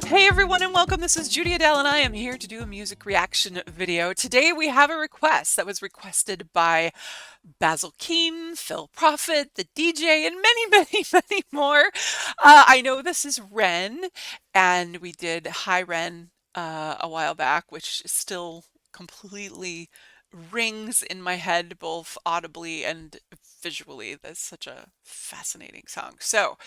Hey everyone and welcome. This is JudyAdele and I am here to do a music reaction video. Today we have a request that was requested by Basil Keen, Phil Proffitt, the DJ, and many more. I know this is Ren, and we did Hi Ren a while back, which still completely rings in my head both audibly and visually. That's such a fascinating song. So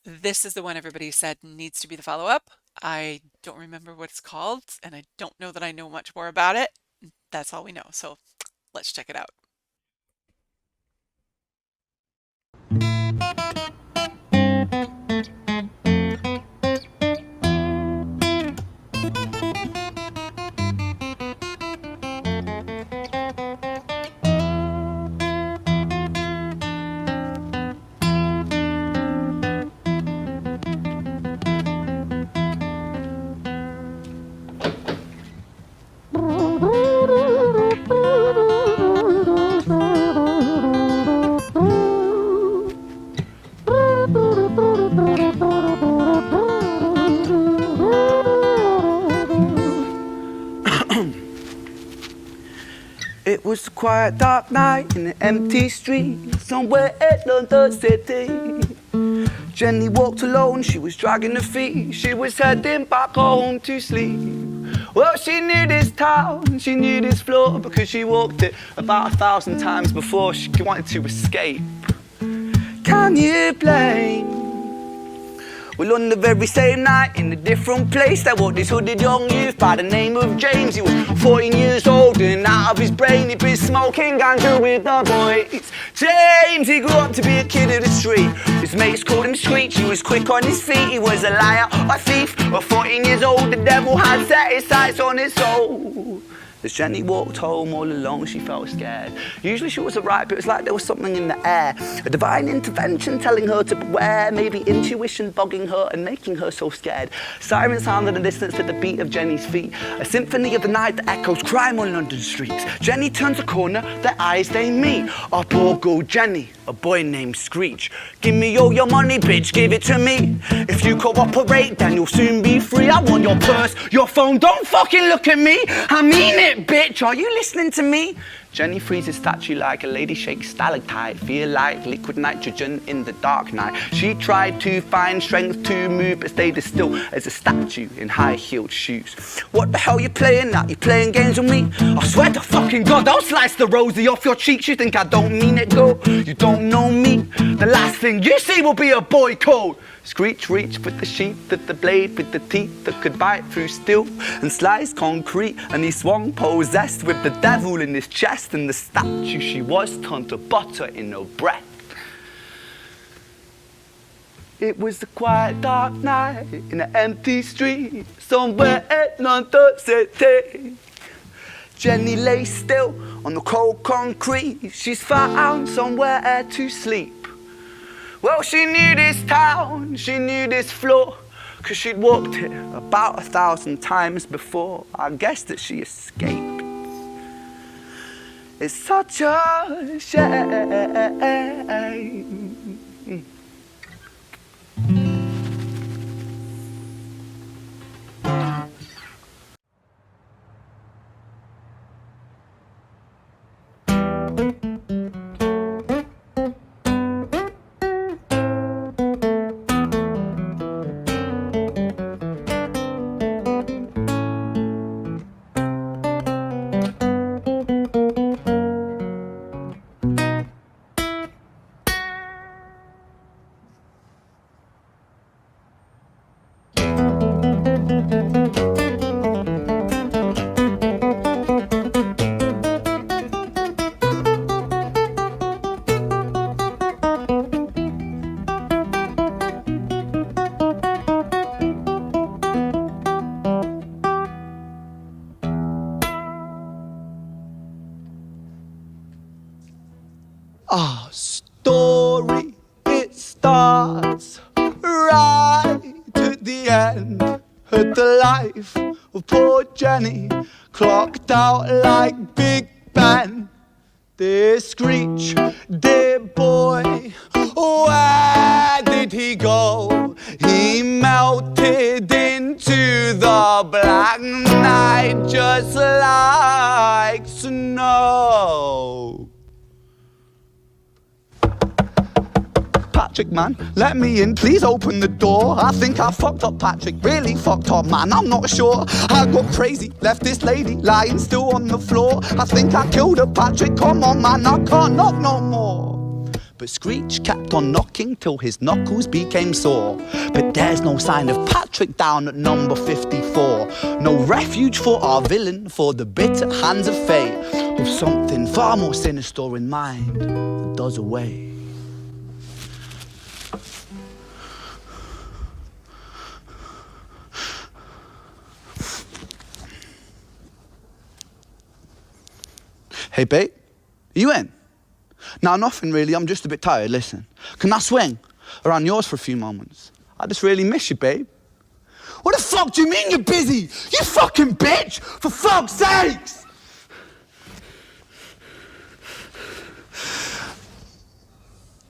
this is the one everybody said needs to be the follow-up. I don't remember what it's called, and I don't know that I know much more about it. That's all we know. So let's check it out. It was a quiet, dark night in an empty street somewhere in London City. Jenny walked alone, she was dragging her feet. She was heading back home to sleep. Well, she knew this town, she knew this floor, because she walked it about 1,000 times before. She wanted to escape. Can you blame? Well, on the very same night, in a different place, there walked this hooded young youth by the name of James. He was 14 years old and out of his brain. He'd been smoking ganja with the boys. James, he grew up to be a kid of the street. His mates called him Screech. He was quick on his feet. He was a liar, a thief. At 14 years old, the devil had set his sights on his soul. As Jenny walked home all alone, she felt scared. Usually she was alright, but it was like there was something in the air. A divine intervention telling her to beware, maybe intuition bugging her and making her so scared. Sirens sounded in the distance at the beat of Jenny's feet. A symphony of the night that echoes crime on London streets. Jenny turns a corner, their eyes they meet. Up or go Jenny, a boy named Screech. Give me all your money, bitch, give it to me. If you cooperate, then you'll soon be free. I want your purse, your phone, don't fucking look at me. I mean it. Bitch, are you listening to me? Jenny freezes statue like a lady shakes stalactite. Feel like liquid nitrogen in the dark night. She tried to find strength to move, but stayed as still as a statue in high-heeled shoes. What the hell you playing at? You playing games with me? I swear to fucking God, I'll slice the rosy off your cheeks. You think I don't mean it, girl? You don't know me. The last thing you see will be a boy code. Screech reached for the sheath of the blade with the teeth that could bite through steel and slice concrete, and he swung possessed with the devil in his chest, and the statue she was turned to butter in her breath. It was a quiet, dark night in an empty street somewhere in London City. Jenny lay still on the cold concrete. She's found somewhere to sleep. Well, she knew this town, she knew this floor, 'cause she'd walked it about 1,000 times before. I guess that she escaped. It's such a shame. Our story, it starts right at the end of the life of poor Jenny, clocked out like Big Ben. Dear Screech, dear boy, where did he go? He melted in into the black night just like snow. Patrick, man, let me in, please open the door. I think I fucked up, Patrick, really fucked up, man, I'm not sure. I got crazy, left this lady lying still on the floor. I think I killed her, Patrick, come on, man, I can't knock no more. But Screech kept on knocking till his knuckles became sore. But there's no sign of Patrick down at number 54. No refuge for our villain, for the bitter hands of fate, with something far more sinister in mind that does away. Hey, babe, are you in? No, nothing really, I'm just a bit tired, listen. Can I swing around yours for a few moments? I just really miss you, babe. What the fuck do you mean you're busy? You fucking bitch! For fuck's sakes!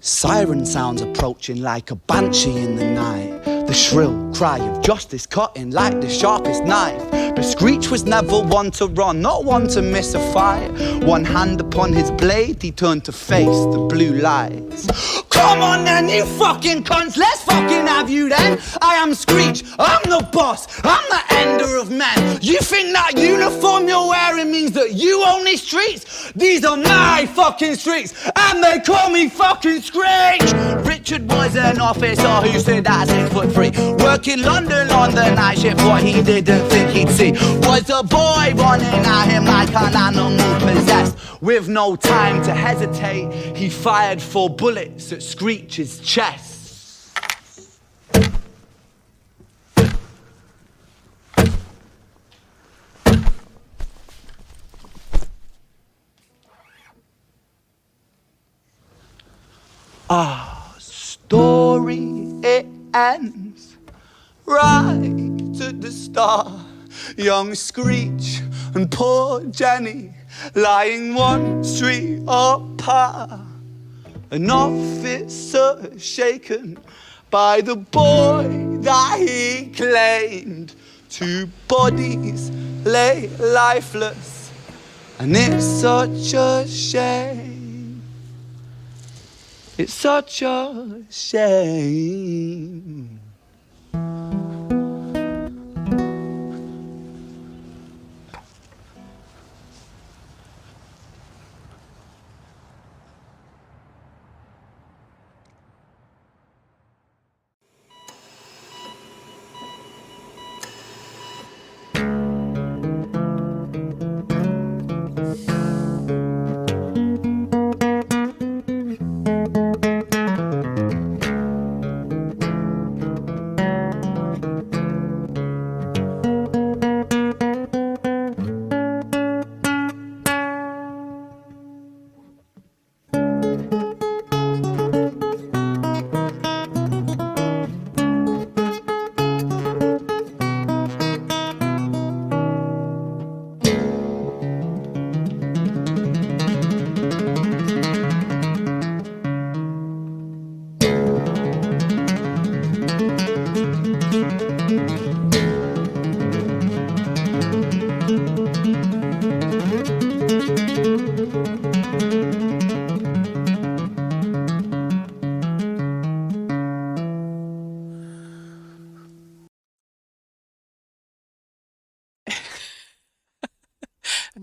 Siren sounds approaching like a banshee in the night. The shrill cry of justice cutting like the sharpest knife. But Screech was never one to run, not one to miss a fight. One hand upon his blade, he turned to face the blue lights. Come on then, you fucking cunts, let's fucking have you then. I am Screech, I'm the boss, I'm the ender of men. You think that uniform you're wearing means that you own these streets? These are my fucking streets, and they call me fucking Screech. Richard was an officer who stood at 6'3", working London on the night shift. What he didn't think he'd see was a boy running at him like an animal possessed. With no time to hesitate, he fired 4 bullets at Screech's chest. Our story, it ends right at the start. Young Screech and poor Jenny lying 1 street apart. An officer shaken by the boy that he claimed. 2 bodies lay lifeless, and it's such a shame. It's such a shame.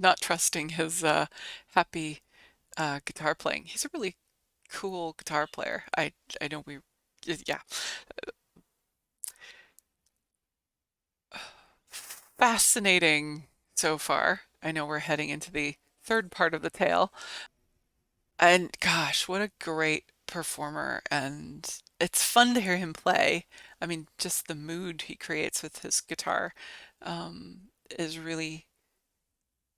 Not trusting his happy guitar playing. He's a really cool guitar player. I know yeah. Fascinating so far. I know we're heading into the third part of the tale. And gosh, what a great performer. And it's fun to hear him play. I mean, just the mood he creates with his guitar is really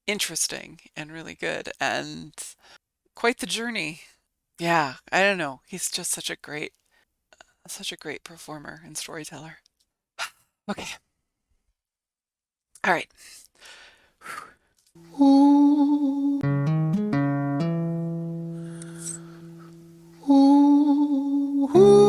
interesting and really good and quite the journey. Yeah, I don't know. He's just such a great performer and storyteller. Okay. All right. Ooh. Ooh. Ooh.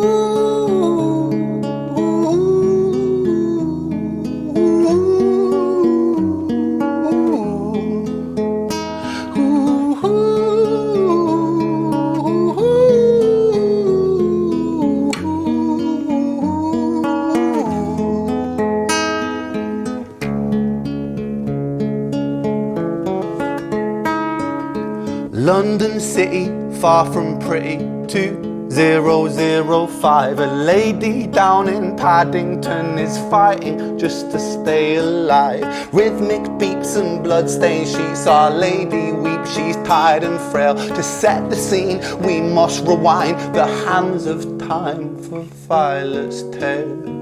London city, far from pretty, 2005. A lady down in Paddington is fighting just to stay alive. Rhythmic beats and bloodstained sheets, Our Lady weeps, she's tired and frail. To set the scene, we must rewind the hands of time for Violet's tale.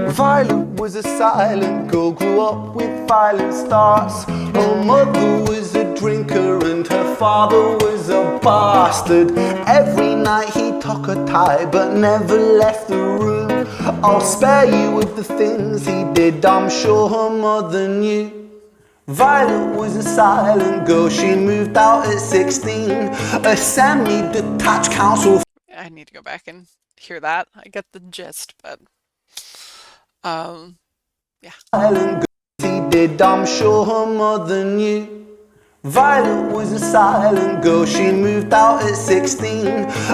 Violet was a silent girl, grew up with violent starts. Her mother was a drinker and her father was a bastard. Every night he took her tie but never left the room. I'll spare you of the things he did, I'm sure her mother knew. Violet was a silent girl, she moved out at 16. A semi-detached council. I need to go back and hear that. I get the gist, but yeah. Silent girl, he did, I'm sure her mother knew. Violet was a silent girl, she moved out at 16.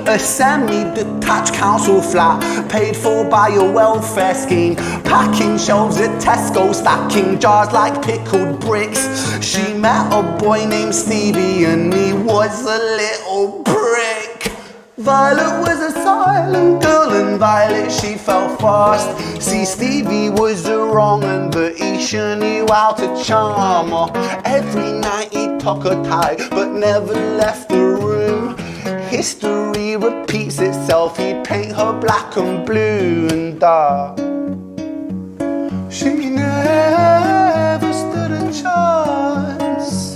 A semi-detached council flat, paid for by a welfare scheme. Packing shelves at Tesco, stacking jars like pickled bricks. She met a boy named Stevie and he was a little prick. Violet was a silent girl and Violet she fell fast. See, Stevie was a wrong un, but he sure knew how to charm her. Every night he took her tie but never left the room. History repeats itself, he'd paint her black and blue and dark. She never stood a chance.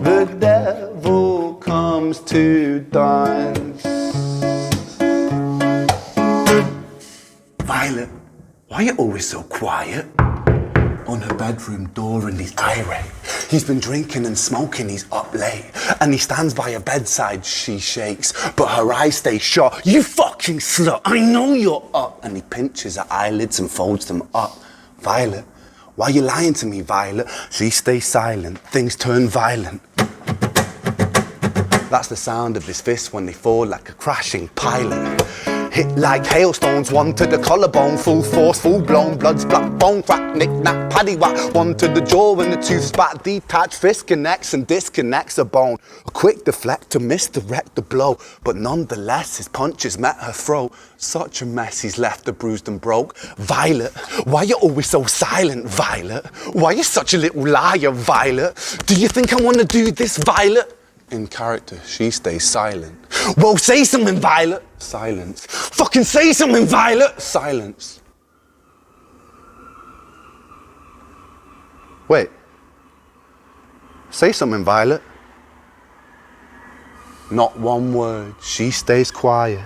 The devil comes to dance. Violet, why are you always so quiet? On her bedroom door and he's irate. He's been drinking and smoking, he's up late. And he stands by her bedside, she shakes, but her eyes stay shut. You fucking slut, I know you're up. And he pinches her eyelids and folds them up. Violet, why are you lying to me, Violet? She stays silent, things turn violent. That's the sound of his fists when they fall like a crashing pilot. Hit like hailstones, one to the collarbone, full force, full blown, blood splat, bone crack, knick-knack, paddywhack, one to the jaw and the tooth spat, detached fist connects and disconnects a bone. A quick deflect to misdirect the blow, but nonetheless his punches met her throat. Such a mess he's left her bruised and broke. Violet, why you always so silent, Violet? Why you such a little liar, Violet? Do you think I want to do this, Violet? In character, she stays silent. Well, say something, Violet. Silence. Fucking say something, Violet. Silence. Wait. Say something, Violet. Not one word. She stays quiet.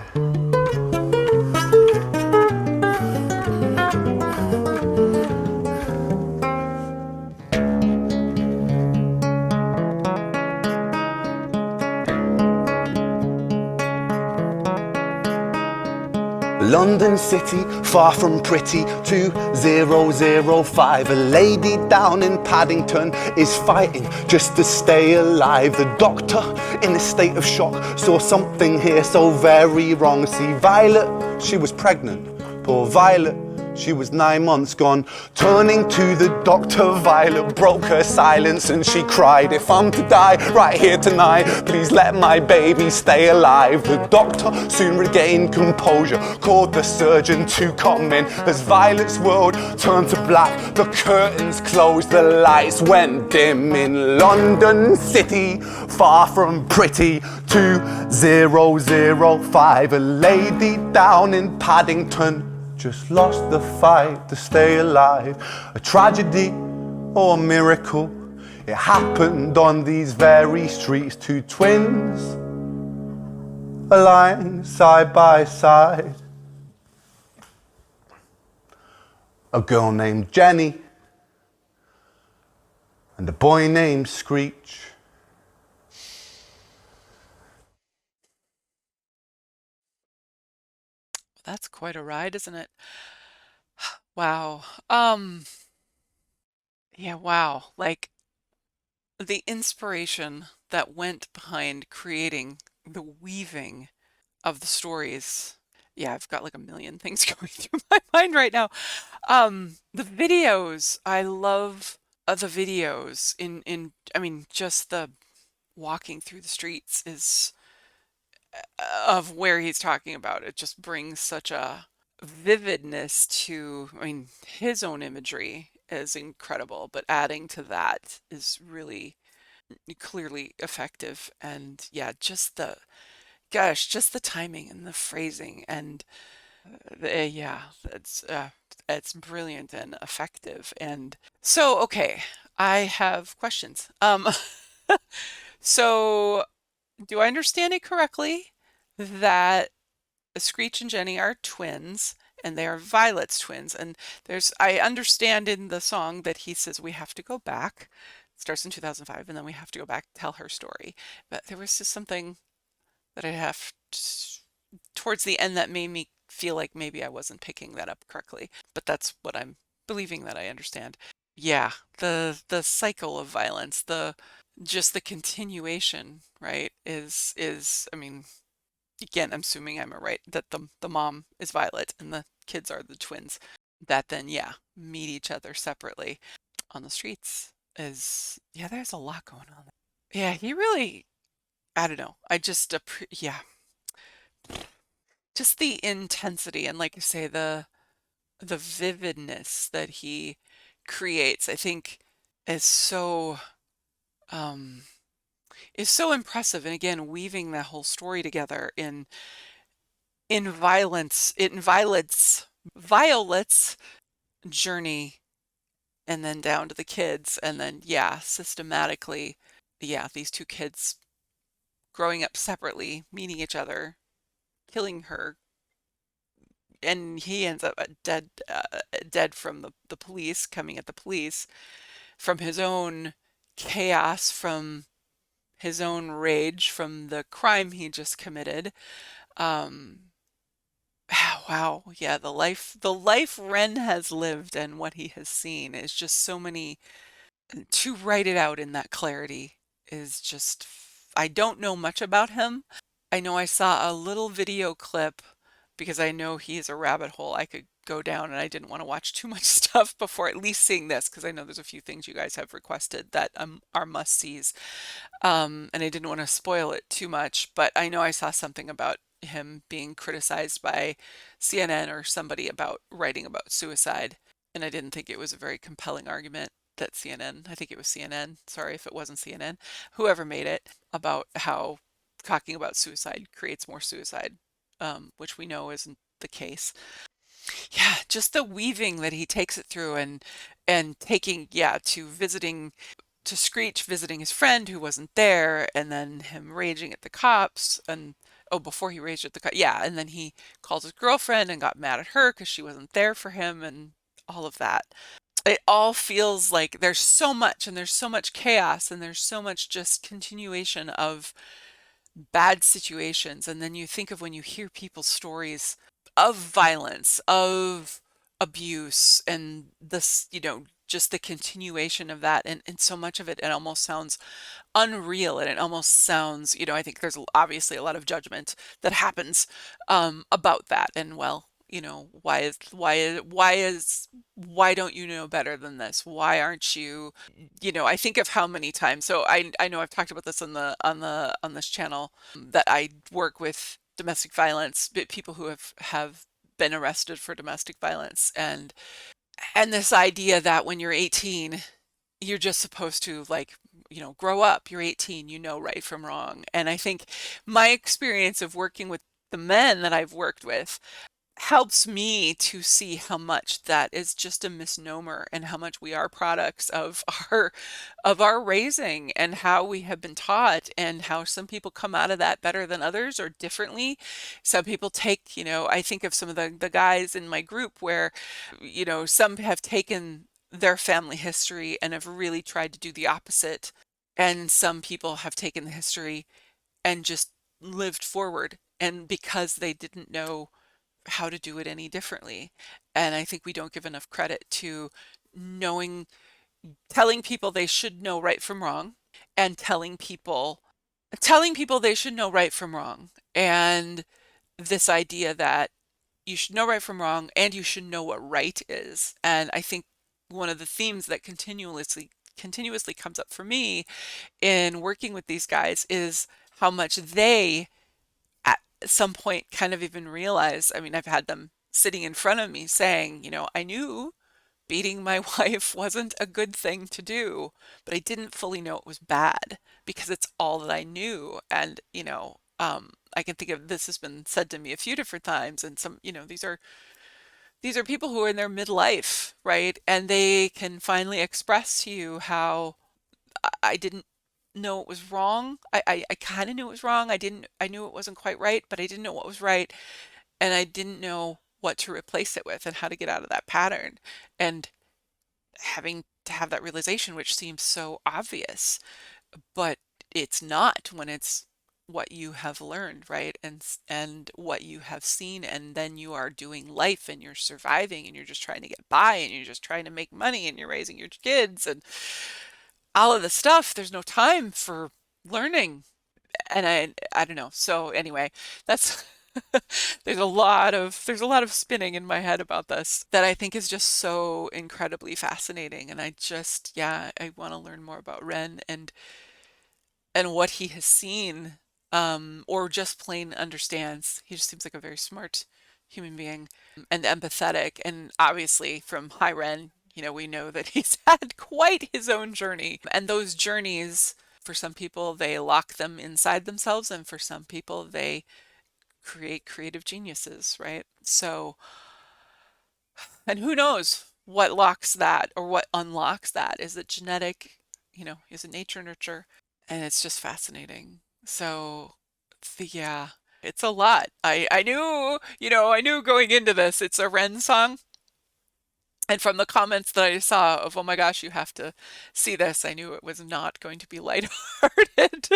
London city, far from pretty, 2005. A lady down in Paddington is fighting just to stay alive. The doctor, in a state of shock, saw something here so very wrong. See, Violet, she was pregnant. Poor Violet, she was 9 months gone. Turning to the doctor, Violet broke her silence and she cried, if I'm to die right here tonight, please let my baby stay alive. The doctor soon regained composure, called the surgeon to come in. As Violet's world turned to black, the curtains closed, the lights went dim. In London city, far from pretty, 2005. A lady down in Paddington just lost the fight to stay alive. A tragedy or a miracle, it happened on these very streets. Two twins are lying side by side. A girl named Jenny and a boy named Screech. That's quite a ride, isn't it? Wow. Yeah, wow. Like the inspiration that went behind creating the weaving of the stories. Yeah, I've got like a million things going through my mind right now. The videos, I love the videos in I mean, just the walking through the streets is of where he's talking about. It just brings such a vividness to, I mean, his own imagery is incredible, but adding to that is really clearly effective. And yeah, just the gosh, just the timing and the phrasing and yeah, it's brilliant and effective. And so, okay, I have questions. So do I understand it correctly that Screech and Jenny are twins and they are Violet's twins? And I understand in the song that he says we have to go back. It starts in 2005 and then we have to go back tell her story. But there was just something that I have towards the end that made me feel like maybe I wasn't picking that up correctly. But that's what I'm believing that I understand. Yeah, the cycle of violence, the just the continuation, right, is I mean, again, I'm assuming I'm right that the mom is Violet and the kids are the twins that then yeah, meet each other separately on the streets is yeah, there's a lot going on. Yeah, he really I don't know. I just yeah, just the intensity and like you say the vividness that he creates, I think is so um is so impressive. And again, weaving that whole story together in violence, in Violet's journey and then down to the kids and then yeah, systematically, yeah, these two kids growing up separately, meeting each other, killing her, and he ends up dead from the police coming at the police from his own chaos, from his own rage, from the crime he just committed. Um, wow, yeah, the life Ren has lived and what he has seen is just so many. To write it out in that clarity is just. I don't know much about him. I know I saw a little video clip because I know he's a rabbit hole I could go down, and I didn't want to watch too much stuff before at least seeing this because I know there's a few things you guys have requested that are must-sees. And I didn't want to spoil it too much, but I know I saw something about him being criticized by CNN or somebody about writing about suicide, and I didn't think it was a very compelling argument that CNN, I think it was CNN, sorry if it wasn't CNN, whoever made it, about how talking about suicide creates more suicide, which we know isn't the case. Yeah, just the weaving that he takes it through and taking, yeah, to visiting to Screech visiting his friend who wasn't there, and then him raging at the cops, and oh, before he raged at the cops, yeah, and then he calls his girlfriend and got mad at her because she wasn't there for him, and all of that. It all feels like there's so much, and there's so much chaos, and there's so much just continuation of bad situations. And then you think of when you hear people's stories of violence, of abuse, and this, just the continuation of that. And so much of it, it almost sounds unreal and it almost sounds, I think there's obviously a lot of judgment that happens about that. And well, why don't you know better than this? Why aren't you, I think of how many times. So I know I've talked about this on this channel that I work with domestic violence, people who have been arrested for domestic violence and this idea that when you're 18 you're just supposed to like grow up. You're 18, you know right from wrong. And I think my experience of working with the men that I've worked with helps me to see how much that is just a misnomer and how much we are products our of our raising and how we have been taught and how some people come out of that better than others or differently. Some people take, I think of some of the guys in my group where, some have taken their family history and have really tried to do the opposite. And some people have taken the history and just lived forward. And because they didn't know how to do it any differently. And I think we don't give enough credit to knowing, telling people they should know right from wrong, and telling people they should know right from wrong. And this idea that you should know right from wrong and you should know what right is. And I think one of the themes that continuously comes up for me in working with these guys is how much they at some point kind of even realize. I mean, I've had them sitting in front of me saying, I knew beating my wife wasn't a good thing to do, but I didn't fully know it was bad because it's all that I knew. And, I can think of, this has been said to me a few different times, and some, these are people who are in their midlife, right? And they can finally express to you how I didn't know it was wrong. I kind of knew it was wrong. I knew it wasn't quite right, but I didn't know what was right. And I didn't know what to replace it with and how to get out of that pattern. And having to have that realization, which seems so obvious, but it's not when it's what you have learned, right? And what you have seen, and then you are doing life and you're surviving and you're just trying to get by and you're just trying to make money and you're raising your kids and all of the stuff. There's no time for learning. And I don't know. So anyway, that's there's a lot of spinning in my head about this that I think is just so incredibly fascinating. And yeah, I want to learn more about Ren and what he has seen, or just plain understands. He just seems like a very smart human being and empathetic. And obviously, from High Ren, we know that he's had quite his own journey. And those journeys, for some people, they lock them inside themselves, and for some people, they create creative geniuses, right? So, and who knows what locks that or what unlocks that? Is it genetic? Is it nature nurture? And it's just fascinating. So, yeah, it's a lot. I knew going into this, it's a Ren song. And from the comments that I saw of, oh my gosh, you have to see this, I knew it was not going to be lighthearted.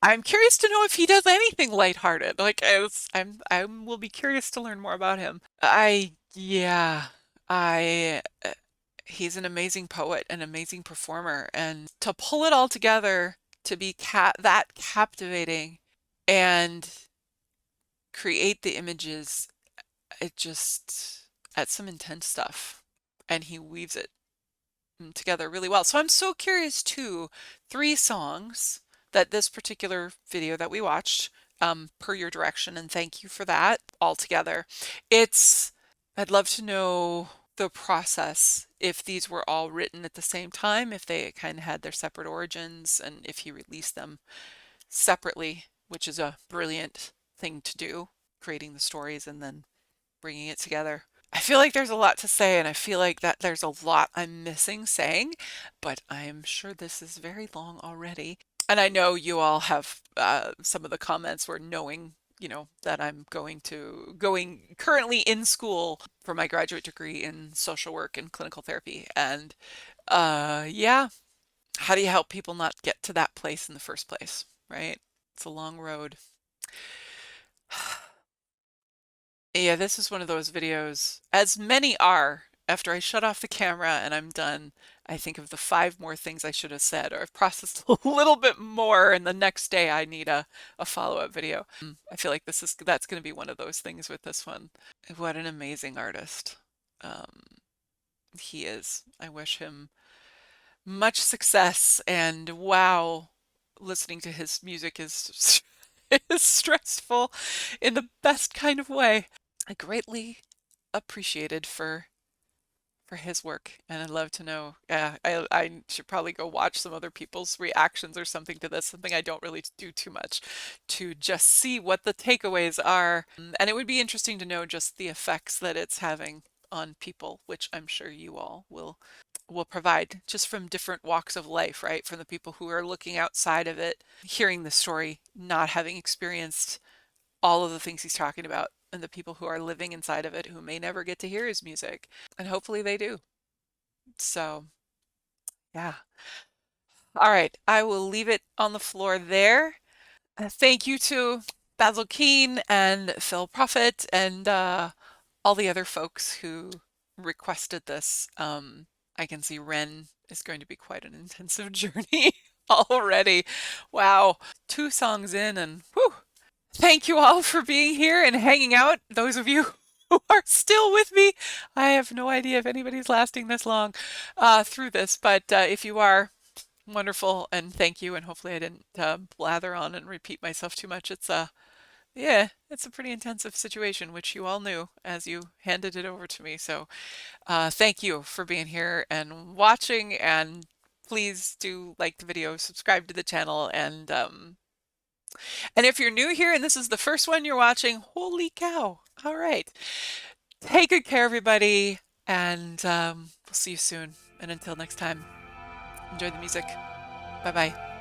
I'm curious to know if he does anything lighthearted. Like, I will be curious to learn more about him. Yeah, I, he's an amazing poet, an amazing performer, and to pull it all together, to be that captivating and create the images, it just, that's some intense stuff. And he weaves it together really well. So I'm so curious too, three songs that this particular video that we watched, per your direction, and thank you for that all together. I'd love to know the process, if these were all written at the same time, if they kind of had their separate origins, and if he released them separately, which is a brilliant thing to do, creating the stories and then bringing it together. I feel like there's a lot to say, and I feel like that there's a lot I'm missing saying, but I'm sure this is very long already. And I know you all have, some of the comments were knowing, that I'm going currently in school for my graduate degree in social work and clinical therapy. And yeah, how do you help people not get to that place in the first place, right? It's a long road. Yeah, this is one of those videos, as many are. After I shut off the camera and I'm done, I think of the five more things I should have said, or I've processed a little bit more, and the next day I need a follow-up video. I feel like that's going to be one of those things with this one. What an amazing artist, um, he is. I wish him much success, and wow, listening to his music is is stressful in the best kind of way. I greatly appreciated for his work, and I'd love to know. Yeah, I should probably go watch some other people's reactions or something to this, something I don't really do too much, to just see what the takeaways are. And it would be interesting to know just the effects that it's having on people, which I'm sure you all will provide, just from different walks of life, right? From the people who are looking outside of it, hearing the story, not having experienced all of the things he's talking about, and the people who are living inside of it who may never get to hear his music. And hopefully they do. So, yeah. All right. I will leave it on the floor there. Thank you to Basil Keen and Phil Proffitt and all the other folks who requested this. I can see Ren is going to be quite an intensive journey already. Wow, 2 songs in and whew. Thank you all for being here and hanging out. Those of you who are still with me, I have no idea if anybody's lasting this long through this, but if you are, wonderful and thank you. And hopefully I didn't blather on and repeat myself too much. Yeah, it's a pretty intensive situation, which you all knew as you handed it over to me. So thank you for being here and watching. And please do like the video, subscribe to the channel, and if you're new here and this is the first one you're watching, holy cow! All right, take good care, everybody, and we'll see you soon. And until next time, enjoy the music. Bye bye.